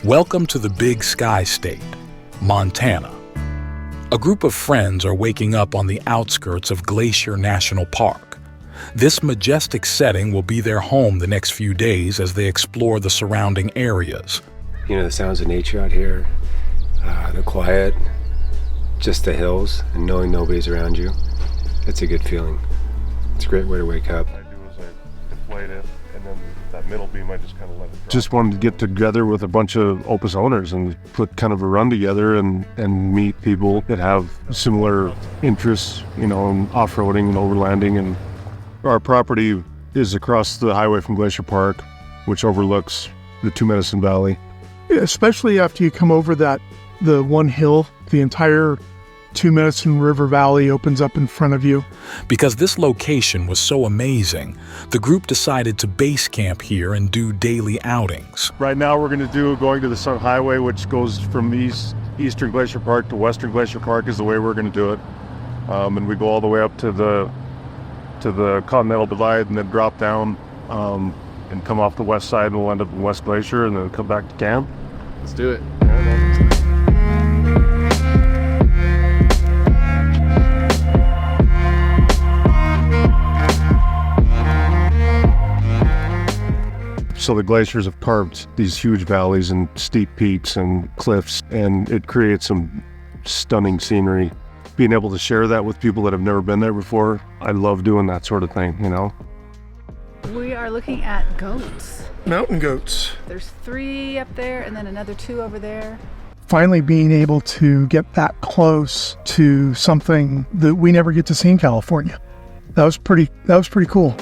Welcome to the Big Sky State, Montana. A group of friends are waking up on the outskirts of Glacier National Park. This majestic setting will be their home the next few days as they explore the surrounding areas. You know, the sounds of nature out here, the quiet, just the hills, and knowing nobody's around you. It's a good feeling. It's a great way to wake up. What I do is I deflate it, and then that middle beam, I just kind of let it drop. Just wanted to get together with a bunch of Opus owners and put kind of a run together and meet people that have similar interests, you know, in off-roading and overlanding. And our property is across the highway from Glacier Park, which overlooks the Two Medicine Valley. Especially after you come over the one hill, the entire Two Medicine River Valley opens up in front of you. Because this location was so amazing, the group decided to base camp here and do daily outings. Right now we're going to the Sun Highway, which goes from eastern Glacier Park to western Glacier Park is the way we're going to do it. And we go all the way up to the Continental Divide and then drop down and come off the west side, and we'll end up in West Glacier and then come back to camp. Let's do it. So the glaciers have carved these huge valleys and steep peaks and cliffs, and it creates some stunning scenery. Being able to share that with people that have never been there before, I love doing that sort of thing, you know? We are looking at goats. Mountain goats. There's 3 up there and then another 2 over there. Finally being able to get that close to something that we never get to see in California. That was pretty cool.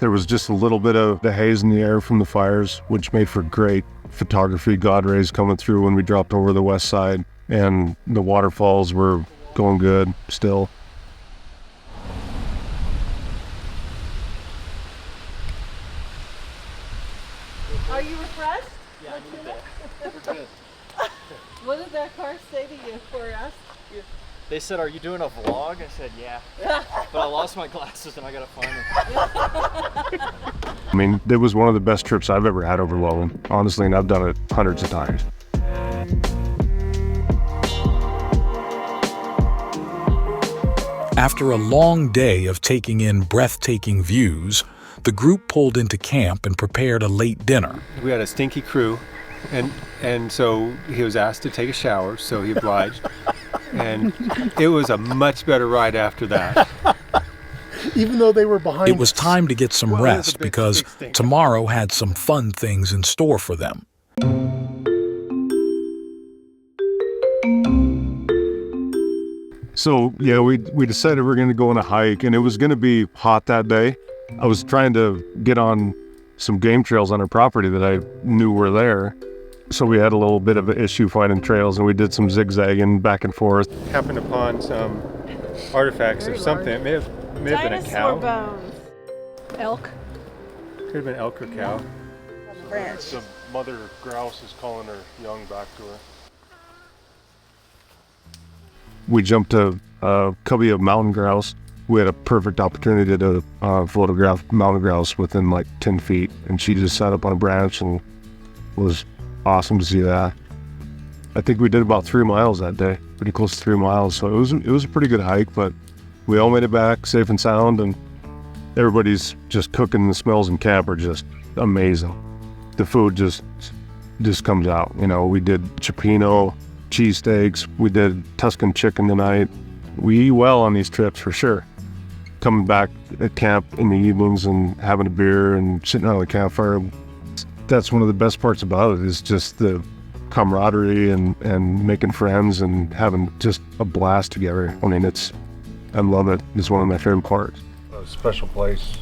There was just a little bit of the haze in the air from the fires, which made for great photography. God rays coming through when we dropped over the west side, and the waterfalls were going good still. Are you refreshed? Yeah, I need that. We're good. What did that car say to you for us? They said, "Are you doing a vlog?" I said, "Yeah." But I lost my glasses and I gotta find them. I mean, it was one of the best trips I've ever had overlanding, honestly, and I've done it hundreds of times. After a long day of taking in breathtaking views, the group pulled into camp and prepared a late dinner. We had a stinky crew, and so he was asked to take a shower, so he obliged. And it was a much better ride after that. Even though they were behind It was time to get some rest because tomorrow had some fun things in store for them. So yeah, we decided we were going to go on a hike, and it was going to be hot that day. I was trying to get on some game trails on our property that I knew were there. So we had a little bit of an issue finding trails, and we did some zigzagging back and forth. Happened upon some artifacts of something. It may have been a cow. Bones. Elk. Could have been elk or cow. Branch. The mother grouse is calling her young back to her. We jumped a covey of mountain grouse. We had a perfect opportunity to photograph mountain grouse within like 10 feet, and she just sat up on a branch, and it was awesome to see that. I think we did about 3 miles that day, pretty close to 3 miles. So it was a pretty good hike, but we all made it back safe and sound, and everybody's just cooking. The smells in camp are just amazing. The food just comes out. You know, we did cioppino, cheesesteaks, we did Tuscan chicken tonight. We eat well on these trips for sure. Coming back at camp in the evenings and having a beer and sitting around the campfire. That's one of the best parts about it, is just the camaraderie and making friends and having just a blast together. I mean, I love it. It's one of my favorite parts. A special place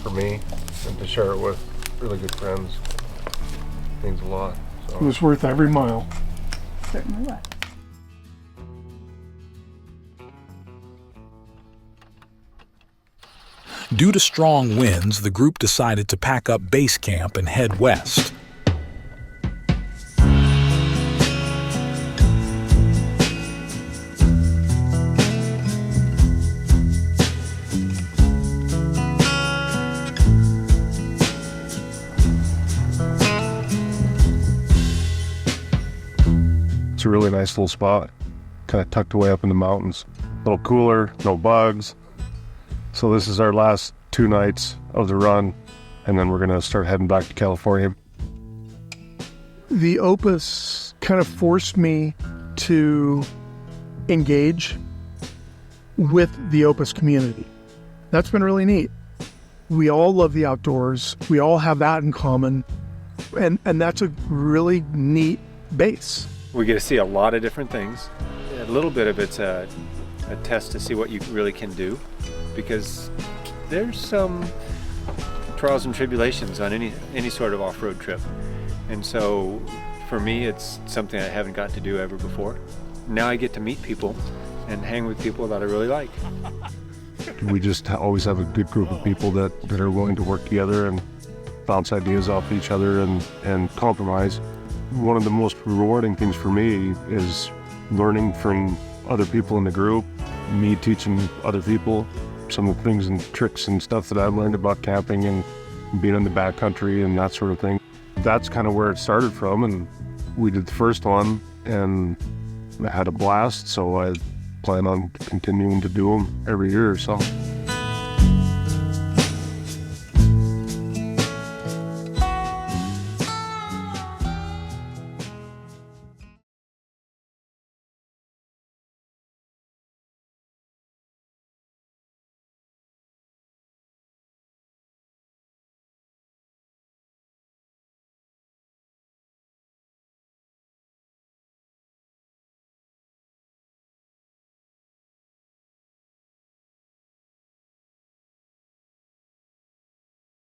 for me, and to share it with really good friends means a lot. So. It was worth every mile. Certainly was. Due to strong winds, the group decided to pack up base camp and head west. a really nice little spot, kind of tucked away up in the mountains. A little cooler, no bugs. So this is our last 2 nights of the run, and then we're gonna start heading back to California. The Opus kind of forced me to engage with the Opus community. That's been really neat. We all love the outdoors. We all have that in common. And that's a really neat base. We get to see a lot of different things. A little bit of it's a test to see what you really can do, because there's some trials and tribulations on any sort of off-road trip. And so for me, it's something I haven't gotten to do ever before. Now I get to meet people and hang with people that I really like. We just always have a good group of people that are willing to work together and bounce ideas off each other and compromise. One of the most rewarding things for me is learning from other people in the group, me teaching other people some of the things and tricks and stuff that I've learned about camping and being in the backcountry and that sort of thing. That's kind of where it started from, and we did the first one and I had a blast, so I plan on continuing to do them every year or so.